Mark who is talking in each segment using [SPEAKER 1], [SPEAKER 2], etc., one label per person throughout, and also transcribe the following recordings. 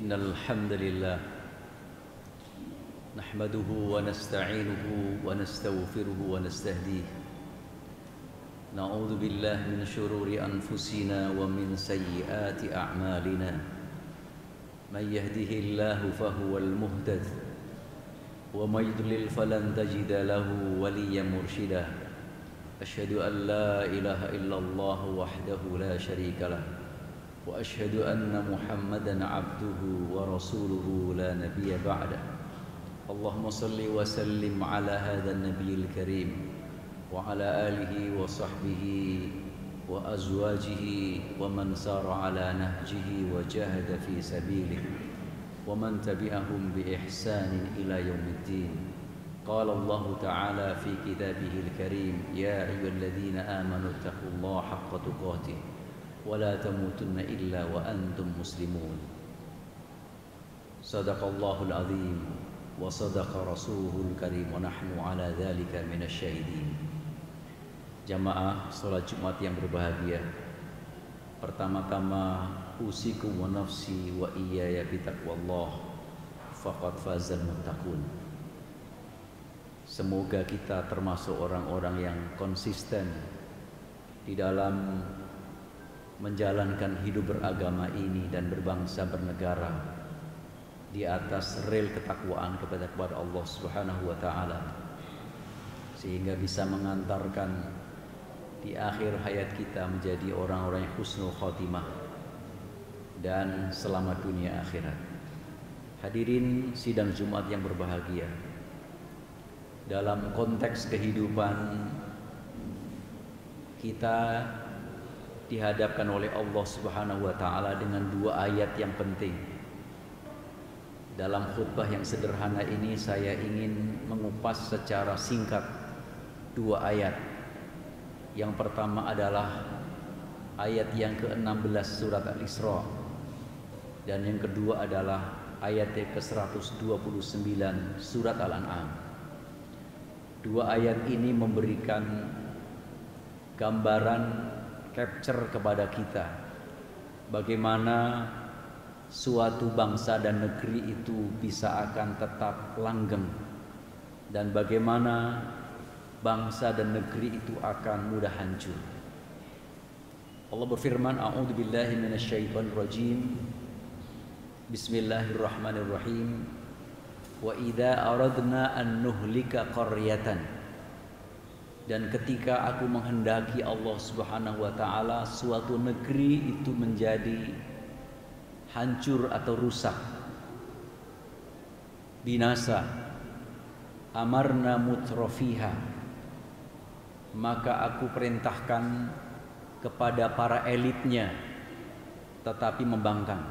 [SPEAKER 1] إن الحمد لله نحمده ونستعينه ونستغفره ونستهديه نعوذ بالله من شرور أنفسنا ومن سيئات أعمالنا من يهده الله فهو المهتد ومن يضلل فلن تجد له وليا مرشدا أشهد أن لا إله إلا الله وحده لا شريك له وأشهد أن محمدا عبده ورسوله لا نبي بعده اللهم صل وسلم على هذا النبي الكريم وعلى آله وصحبه وأزواجه ومن سار على نهجه وجاهد في سبيله ومن تبعهم بإحسان إلى يوم الدين قال الله تعالى في كتابه الكريم يا أيها الذين آمنوا اتقوا الله حق تقاته ولا تموتن إلا وأنتم مسلمون صدق الله العظيم وصدق رسوله الكريم ونحن على ذلك من الشاهدين. Jamaah salat Jumat yang berbahagia, pertama-tama usikum wa nafsi wa iyaya bitaqwallah faqad fazal muttaqun. Semoga kita termasuk orang-orang yang konsisten di dalam menjalankan hidup beragama ini dan berbangsa bernegara di atas rel ketakwaan kepada Allah Subhanahu wa taala, sehingga bisa mengantarkan di akhir hayat kita menjadi orang-orang yang husnul khotimah dan selamat dunia akhirat. Hadirin sidang Jumat yang berbahagia, dalam konteks kehidupan kita dihadapkan oleh Allah Subhanahu wa taala dengan dua ayat yang penting. Dalam khutbah yang sederhana ini saya ingin mengupas secara singkat dua ayat. Yang pertama adalah ayat yang ke-16 surat Al-Isra, dan yang kedua adalah ayat ke-129 surat Al-An'am. Dua ayat ini memberikan gambaran, capture kepada kita bagaimana suatu bangsa dan negeri itu bisa akan tetap langgeng, dan bagaimana bangsa dan negeri itu akan mudah hancur. Allah berfirman, a'udzubillahi minasyaitonirrajim. Bismillahirrahmanirrahim. Wa idza aradna an nuhlika qaryatan, dan ketika aku menghendaki Allah Subhanahu wa taala suatu negeri itu menjadi hancur atau rusak, binasa, amarna mutrafiha, maka aku perintahkan kepada para elitnya tetapi membangkang,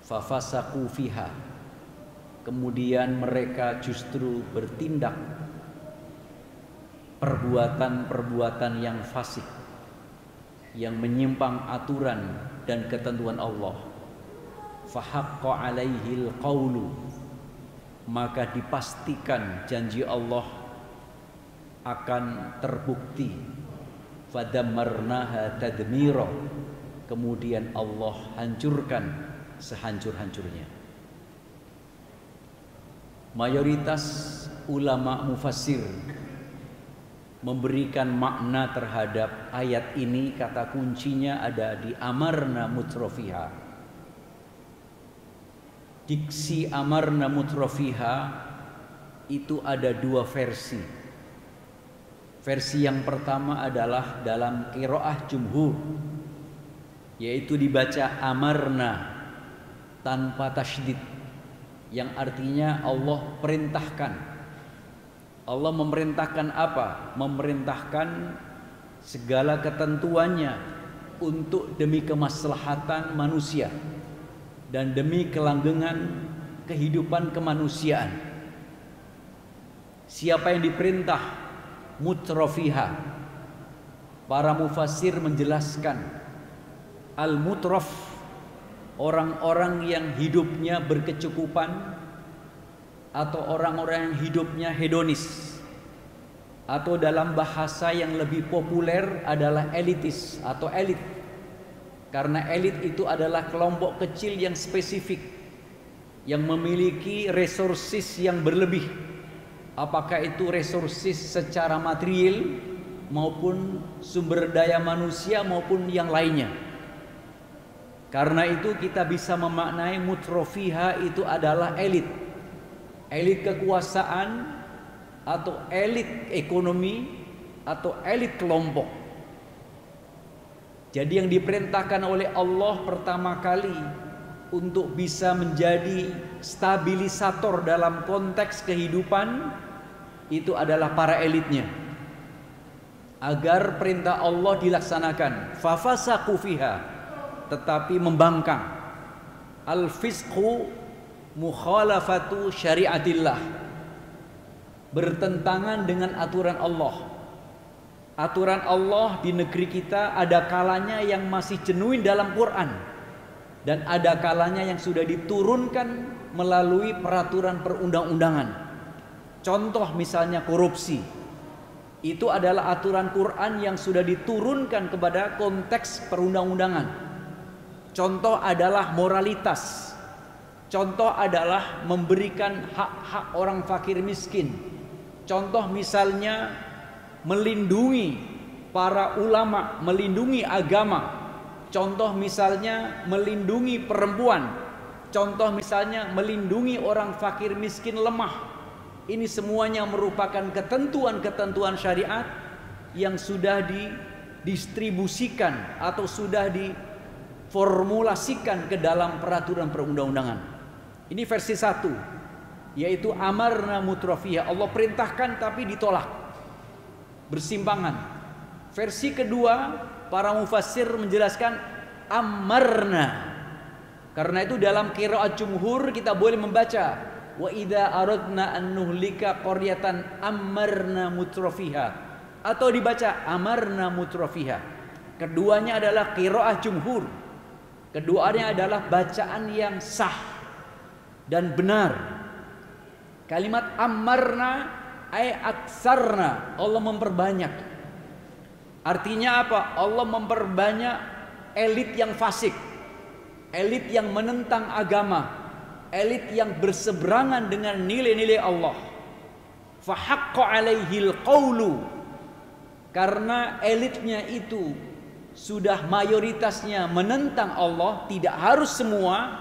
[SPEAKER 1] fafasaku fiha, kemudian mereka justru bertindak perbuatan-perbuatan yang fasik, yang menyimpang aturan dan ketentuan Allah. Fahaqqa alaihil qawlu, maka dipastikan janji Allah akan terbukti. Fadammarnaha tadmira, kemudian Allah hancurkan sehancur-hancurnya. Mayoritas ulama mufassir memberikan makna terhadap ayat ini, kata kuncinya ada di amarna mutrafiha. Diksi amarna mutrafiha itu ada dua versi. Versi yang pertama adalah dalam qiraah jumhur, yaitu dibaca amarna tanpa tasydid, yang artinya Allah perintahkan. Allah memerintahkan apa? Memerintahkan segala ketentuannya untuk demi kemaslahatan manusia dan demi kelanggengan kehidupan kemanusiaan. Siapa yang diperintah? Mutrafiha. Para mufassir menjelaskan al-mutraf, orang-orang yang hidupnya berkecukupan atau orang-orang yang hidupnya hedonis, atau dalam bahasa yang lebih populer adalah elitis atau elit. Karena elit itu adalah kelompok kecil yang spesifik, yang memiliki resources yang berlebih. Apakah itu resources secara material maupun sumber daya manusia maupun yang lainnya. Karena itu kita bisa memaknai mutrofiha itu adalah elit. Elit kekuasaan atau elit ekonomi atau elit kelompok. Jadi yang diperintahkan oleh Allah pertama kali untuk bisa menjadi stabilisator dalam konteks kehidupan itu adalah para elitnya. Agar perintah Allah dilaksanakan, fafasaqu fiha, tetapi membangkang. Al-fisqu mukhalafatu syariatillah, bertentangan dengan aturan Allah. Aturan Allah di negeri kita ada kalanya yang masih genuine dalam Quran, dan ada kalanya yang sudah diturunkan melalui peraturan perundang-undangan. Contoh misalnya korupsi, itu adalah aturan Quran yang sudah diturunkan kepada konteks perundang-undangan. Contoh adalah moralitas. Contoh adalah memberikan hak-hak orang fakir miskin. Contoh misalnya melindungi para ulama, melindungi agama. Contoh misalnya melindungi perempuan. Contoh misalnya melindungi orang fakir miskin lemah. Ini semuanya merupakan ketentuan-ketentuan syariat yang sudah didistribusikan atau sudah diformulasikan ke dalam peraturan perundang-undangan. Ini versi 1, yaitu amarna mutrafiyah. Allah perintahkan tapi ditolak, bersimpangan. Versi kedua, para mufassir menjelaskan amarna. Karena itu dalam qiraat jumhur kita boleh membaca wa idza aradna an nuhlika qaryatan amarna mutrafiha, atau dibaca amarna mutrafiha. Keduanya adalah qiraah jumhur. Keduanya adalah bacaan yang sah dan benar. Kalimat amarna ay aksarna, Allah memperbanyak. Artinya apa? Allah memperbanyak elit yang fasik, elit yang menentang agama, elit yang berseberangan dengan nilai-nilai Allah. Fahaqqa alaihil qawlu, karena elitnya itu sudah mayoritasnya menentang Allah, tidak harus semua,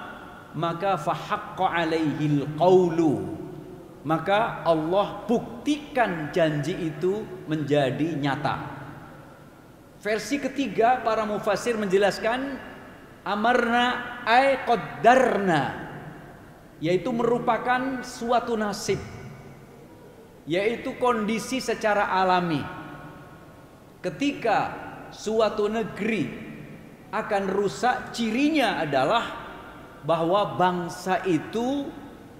[SPEAKER 1] maka fahaqqa alaihil qawlu, maka Allah buktikan janji itu menjadi nyata. Versi ketiga para mufassir menjelaskan amarna ay qaddarna, yaitu merupakan suatu nasib, yaitu kondisi secara alami. Ketika suatu negeri akan rusak, cirinya adalah bahwa bangsa itu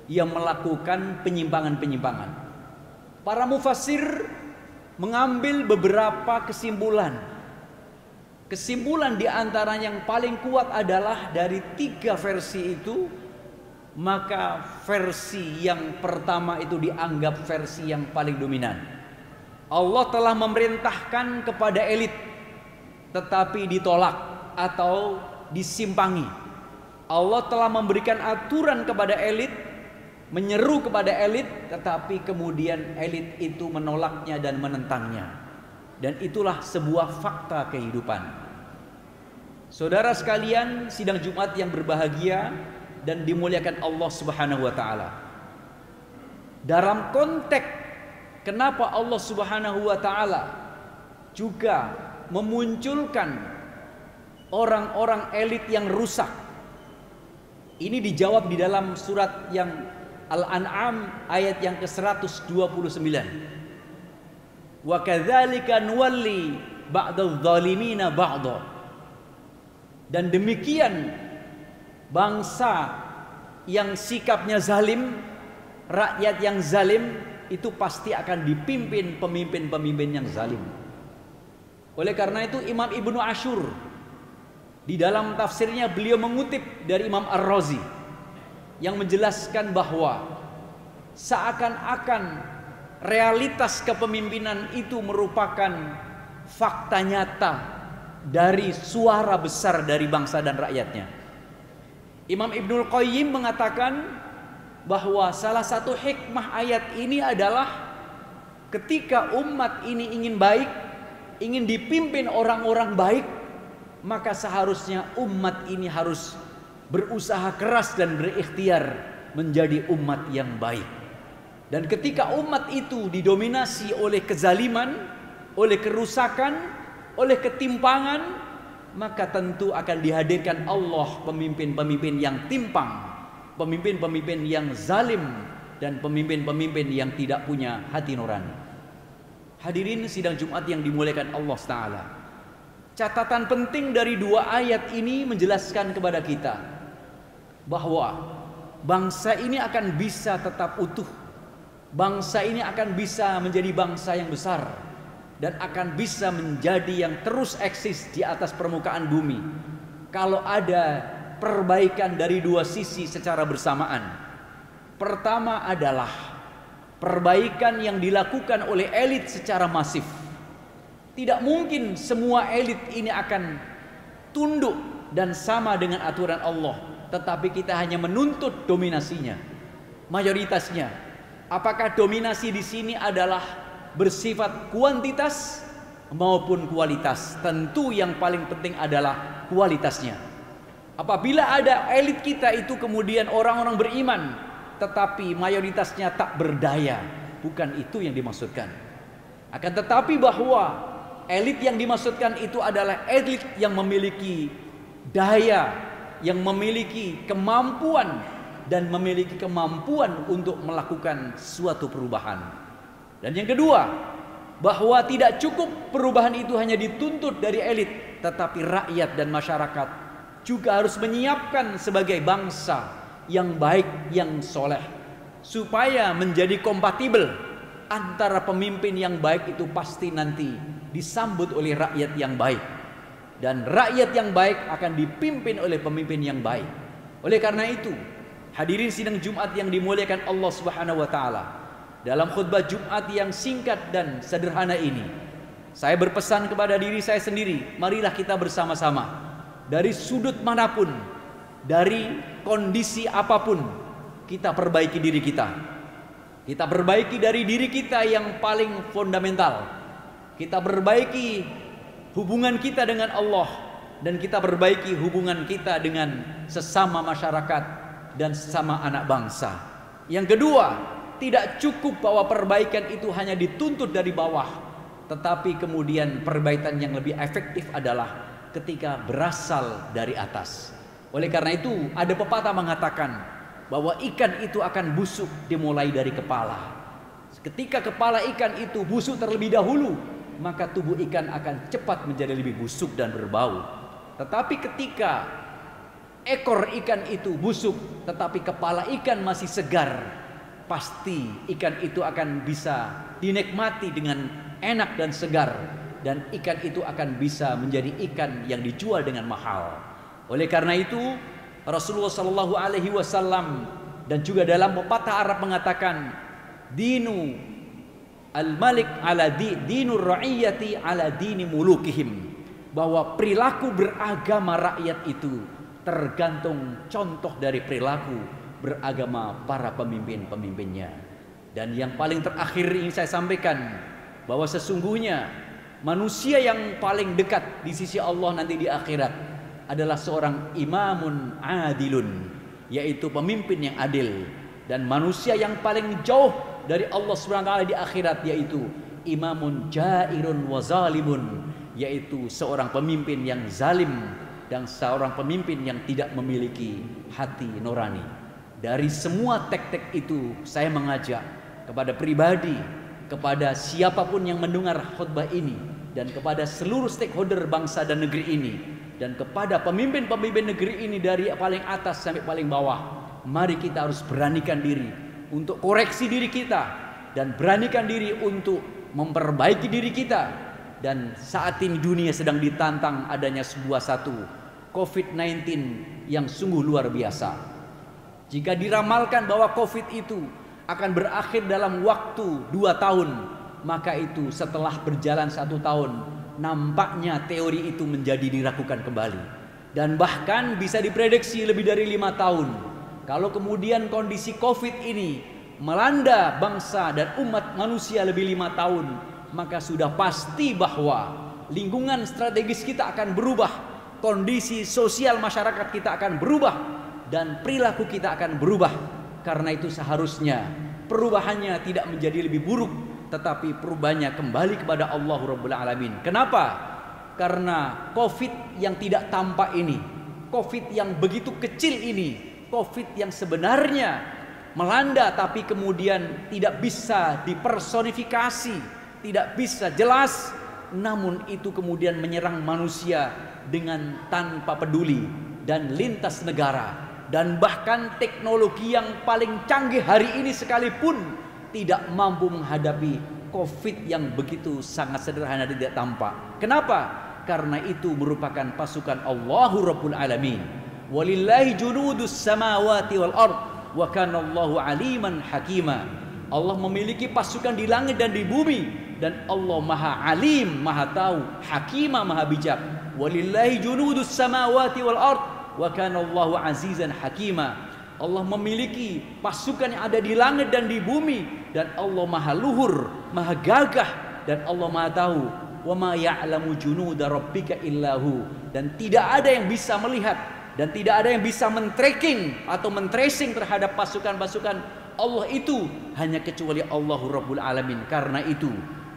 [SPEAKER 1] yang melakukan penyimpangan-penyimpangan. Para mufassir mengambil beberapa kesimpulan. Kesimpulan di antara yang paling kuat adalah dari 3 versi itu, maka versi yang pertama itu dianggap versi yang paling dominan. Allah telah memerintahkan kepada elit tetapi ditolak atau disimpangi. Allah telah memberikan aturan kepada elit, menyeru kepada elit, tetapi kemudian elit itu menolaknya dan menentangnya. Dan itulah sebuah fakta kehidupan. Saudara sekalian, sidang Jumat yang berbahagia dan dimuliakan Allah Subhanahu wa taala. Dalam konteks kenapa Allah Subhanahu wa taala juga memunculkan orang-orang elit yang rusak, ini dijawab di dalam surat yang Al-An'am ayat yang ke-129. Wa kadzalika nuwalli ba'dadh dhalimina ba'dha. Dan demikian bangsa yang sikapnya zalim, rakyat yang zalim, itu pasti akan dipimpin pemimpin-pemimpin yang zalim. Oleh karena itu Imam Ibnu Ashur di dalam tafsirnya beliau mengutip dari Imam Ar-Razi yang menjelaskan bahwa seakan-akan realitas kepemimpinan itu merupakan fakta nyata dari suara besar dari bangsa dan rakyatnya. Imam Ibnul Qayyim mengatakan bahwa salah satu hikmah ayat ini adalah ketika umat ini ingin baik, ingin dipimpin orang-orang baik, maka seharusnya umat ini harus berusaha keras dan berikhtiar menjadi umat yang baik. Dan ketika umat itu didominasi oleh kezaliman, oleh kerusakan, oleh ketimpangan, maka tentu akan dihadirkan Allah pemimpin-pemimpin yang timpang, pemimpin-pemimpin yang zalim, dan pemimpin-pemimpin yang tidak punya hati nurani. Hadirin sidang Jumat yang dimuliakan Allah Ta'ala, catatan penting dari dua ayat ini menjelaskan kepada kita bahwa bangsa ini akan bisa tetap utuh, bangsa ini akan bisa menjadi bangsa yang besar, dan akan bisa menjadi yang terus eksis di atas permukaan bumi kalau ada perbaikan dari dua sisi secara bersamaan. Pertama adalah perbaikan yang dilakukan oleh elit secara masif. Tidak mungkin semua elit ini akan tunduk dan sama dengan aturan Allah, tetapi kita hanya menuntut dominasinya, mayoritasnya. Apakah dominasi di sini adalah bersifat kuantitas maupun kualitas? Tentu yang paling penting adalah kualitasnya. Apabila ada elit kita itu kemudian orang-orang beriman tetapi mayoritasnya tak berdaya, bukan itu yang dimaksudkan. Akan tetapi bahwa elit yang dimaksudkan itu adalah elit yang memiliki daya, yang memiliki kemampuan, dan memiliki kemampuan untuk melakukan suatu perubahan. Dan yang kedua, bahwa tidak cukup perubahan itu hanya dituntut dari elit, tetapi rakyat dan masyarakat juga harus menyiapkan sebagai bangsa yang baik, yang soleh, supaya menjadi kompatibel antara pemimpin yang baik itu pasti nanti disambut oleh rakyat yang baik, dan rakyat yang baik akan dipimpin oleh pemimpin yang baik. Oleh karena itu, hadirin sidang Jumat yang dimuliakan Allah Subhanahu wa taala, dalam khutbah Jumat yang singkat dan sederhana ini, saya berpesan kepada diri saya sendiri, marilah kita bersama-sama dari sudut manapun, dari kondisi apapun, kita perbaiki diri kita. Kita perbaiki dari diri kita yang paling fundamental. Kita perbaiki hubungan kita dengan Allah, dan kita perbaiki hubungan kita dengan sesama masyarakat dan sesama anak bangsa. Yang kedua, tidak cukup bahwa perbaikan itu hanya dituntut dari bawah, tetapi kemudian perbaikan yang lebih efektif adalah ketika berasal dari atas. Oleh karena itu, ada pepatah mengatakan bahwa ikan itu akan busuk dimulai dari kepala. Ketika kepala ikan itu busuk terlebih dahulu, maka tubuh ikan akan cepat menjadi lebih busuk dan berbau. Tetapi ketika ekor ikan itu busuk tetapi kepala ikan masih segar, pasti ikan itu akan bisa dinikmati dengan enak dan segar, dan ikan itu akan bisa menjadi ikan yang dijual dengan mahal. Oleh karena itu, Rasulullah Shallallahu Alaihi Wasallam dan juga dalam pepatah Arab mengatakan, dinu al-malik ala dinur ra'iyati ala dini mulukihim, bahwa perilaku beragama rakyat itu tergantung contoh dari perilaku beragama para pemimpin-pemimpinnya. Dan yang paling terakhir ini saya sampaikan bahwa sesungguhnya manusia yang paling dekat di sisi Allah nanti di akhirat adalah seorang imamun adilun, yaitu pemimpin yang adil. Dan manusia yang paling jauh dari Allah SWT di akhirat yaitu imamun jairun wa zalimun, yaitu seorang pemimpin yang zalim dan seorang pemimpin yang tidak memiliki hati nurani. Dari semua tek-tek itu saya mengajak kepada pribadi, kepada siapapun yang mendengar khutbah ini, dan kepada seluruh stakeholder bangsa dan negeri ini, dan kepada pemimpin-pemimpin negeri ini dari paling atas sampai paling bawah, mari kita harus beranikan diri untuk koreksi diri kita, dan beranikan diri untuk memperbaiki diri kita. Dan saat ini dunia sedang ditantang adanya satu COVID-19 yang sungguh luar biasa. Jika diramalkan bahwa COVID itu akan berakhir dalam waktu 2 tahun, maka itu setelah berjalan 1 tahun nampaknya teori itu menjadi diragukan kembali. Dan bahkan bisa diprediksi lebih dari 5 tahun. Kalau kemudian kondisi COVID ini melanda bangsa dan umat manusia lebih 5 tahun, maka sudah pasti bahwa lingkungan strategis kita akan berubah, kondisi sosial masyarakat kita akan berubah, dan perilaku kita akan berubah. Karena itu seharusnya perubahannya tidak menjadi lebih buruk, tetapi perubahannya kembali kepada Allah Rabbul Alamin. Kenapa? Karena COVID yang tidak tampak ini, COVID yang begitu kecil ini, COVID yang sebenarnya melanda tapi kemudian tidak bisa dipersonifikasi, tidak bisa jelas, namun itu kemudian menyerang manusia dengan tanpa peduli dan lintas negara. Dan bahkan teknologi yang paling canggih hari ini sekalipun tidak mampu menghadapi COVID yang begitu sangat sederhana dan tidak tampak. Kenapa? Karena itu merupakan pasukan Allahu Rabbul Alamin. Walillahi junudus samawati wal ard wa kana Allahu aliman hakima. Allah memiliki pasukan di langit dan di bumi, dan Allah Maha Alim, Maha tahu, Hakimah, Maha bijak. Walillahi junudus samawati wal ard wa kana Allahu azizan hakima. Allah memiliki pasukan yang ada di langit dan di bumi, dan Allah Maha luhur, Maha gagah, dan Allah Maha tahu. Wa ma ya'lamu junuda rabbika illahu. Dan tidak ada yang bisa melihat dan tidak ada yang bisa men-tracking atau men-tracing terhadap pasukan-pasukan Allah itu hanya kecuali Allahu Rabbul Alamin. Karena itu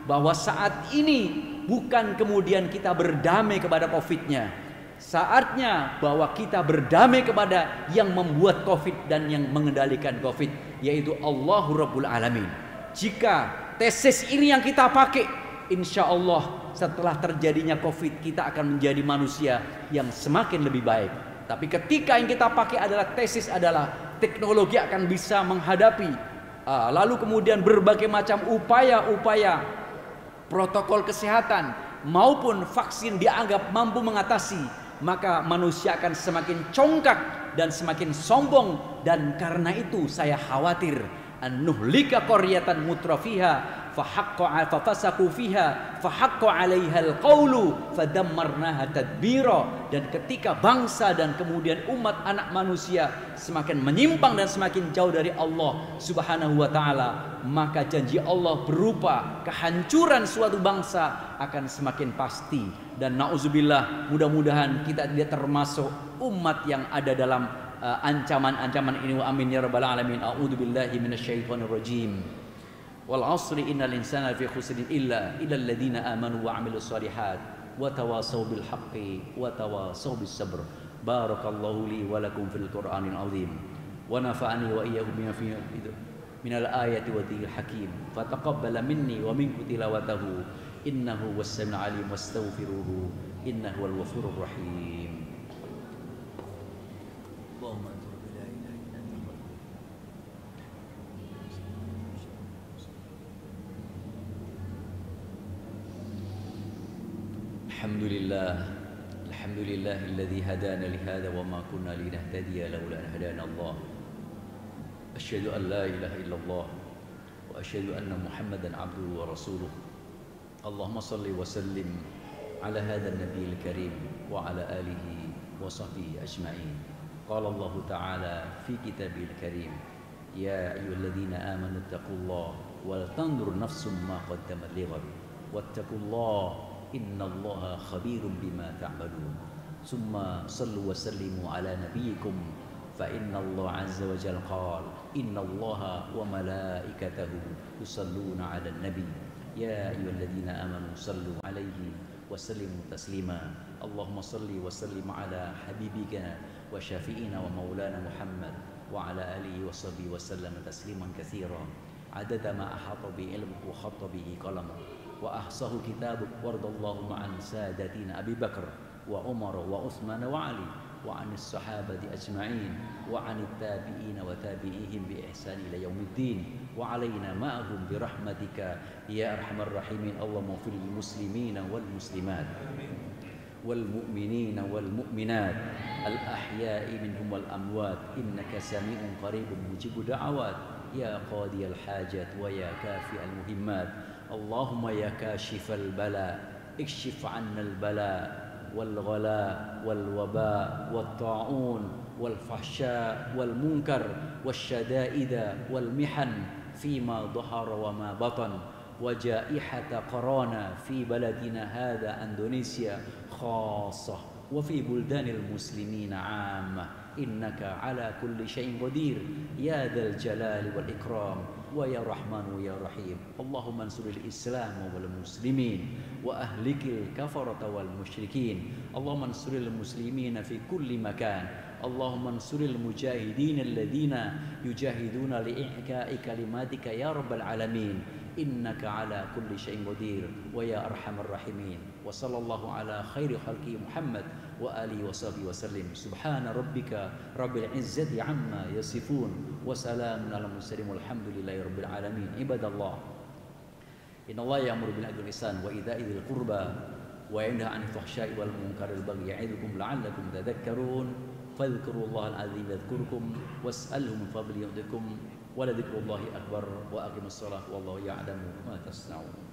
[SPEAKER 1] bahwa saat ini bukan kemudian kita berdamai kepada COVID-nya. Saatnya bahwa kita berdamai kepada yang membuat COVID dan yang mengendalikan COVID, yaitu Allahu Rabbul Alamin. Jika tesis ini yang kita pakai, insya Allah setelah terjadinya COVID kita akan menjadi manusia yang semakin lebih baik. Tapi ketika yang kita pakai adalah tesis adalah teknologi akan bisa menghadapi, lalu kemudian berbagai macam upaya-upaya protokol kesehatan maupun vaksin dianggap mampu mengatasi, maka manusia akan semakin congkak dan semakin sombong. Dan karena itu saya khawatir an-nuhlika qaryatan mutrafiha fafasaku fiha fahaqqa 'alaihal qawlu fadammarnaha tadbira. Dan ketika bangsa dan kemudian umat anak manusia semakin menyimpang dan semakin jauh dari Allah Subhanahu wa taala, maka janji Allah berupa kehancuran suatu bangsa akan semakin pasti. Dan na'udzubillah, mudah-mudahan kita tidak termasuk umat yang ada dalam ancaman-ancaman ini. Wa amin ya rabbal alamin. A'udzubillahi minasyaitonir rajim. Wal 'asri innal insana lafi khusrin illa alladziina aamanu wa 'amilus shalihat wa tawassaw bil haqqi wa tawassaw bis sabr. Barakallahu li wa lakum fil Qur'anil 'azim wa nafa'ani wa iyyakum minal ayati wa dhikril hakim. Fataqabbala minni wa minkum tilawatahu innahu was-sami'ul 'alim wastaghfiruhu innahu wal ghafurur rahim. Allahumma anta la ilaha illa anta. Alhamdulillahilladzi hadana li hadza wa ma kunna linahtadiya laula an hadana Allah. Asyhadu an la ilaha illallah wa asyhadu anna Muhammadan 'abduhu wa rasuluh. Allahumma salli wa sallim ala hadzal nabiyil karim wa ala alihi wa sahbihi ajma'in. Qala Allah ta'ala fi kitabil karim, ya ayyuhalladzina amanu taqullaha wal tanzur nafsum ma qaddamat lighad wattaqullaha innallaha khabirum bima ta'malun. Summa sallu wa sallimu ala nabiyyikum fa innallaha 'azza wa jalla qala innallaha wa malaikatahu yusalluna 'alan nabiy ya ayyuhalladzina amanu sallu 'alaihi wa sallimu taslima. Allahumma salli wa sallim ala habibika wa syafi'ina wa maulana Muhammad wa ala alihi wa sahbihi wa sallam tasliman katsira adada ma ahata bi ilmuhu wa khatta bihi qalamuk wa ahsahu kitabuk wardallahu ma'an sadatina Abi Bakar wa Umar wa Utsman wa Ali wa 'anis sahabati ajma'in wa 'anit tabi'ina wa tabi'ihim bi ihsan ila yaumiddin wa 'alaina ma'ahum bi rahmatika ya arhamar rahimin. Allahumma fil muslimina wal muslimat wal mu'minina wal mu'minat al ahya'i minhum wal amwat innaka sami'un qaribun mujibud da'awat ya qadiyal hajat wa ya kafi'al muhimmat. Allahumma ya kashifal bala اكشف عنا البلاء والغلاء والوباء والطاعون والفحشاء والمنكر والشدائد والمحن فيما ظهر وما بطن وجائحة كورونا في بلدنا هذا إندونيسيا خاصة وفي بلدان المسلمين عامة إنك على كل شيء قدير يا ذا الجلال والإكرام ويا رحمن ويا رحيم. اللهم انصر الإسلام والمسلمين وأهلك الكفرة والمشركين. اللهم انصر المسلمين في كل مكان. اللهم انصر المجاهدين الذين يجاهدون لإحكاء كلماتك يا رب العالمين إنك على كل شيء قدير ويا أرحم الراحمين. وصلى الله على خير خلقه محمد وآله وصحبه وسلم. سبحان ربك رب العزة عما يصفون وسلام على المرسلين والحمد لله رب العالمين. عباد الله إن الله يأمر بالعدل والإحسان وإيتاء ذي القربى وينهى عن الفحشاء والمنكر والبغي يعظكم لعلكم تذكرون فاذكروا الله العظيم يذكركم واسألوا من فضله يعطيكم ولذكر الله أكبر وأقيموا الصلاة والله يعلم ما تصنعون.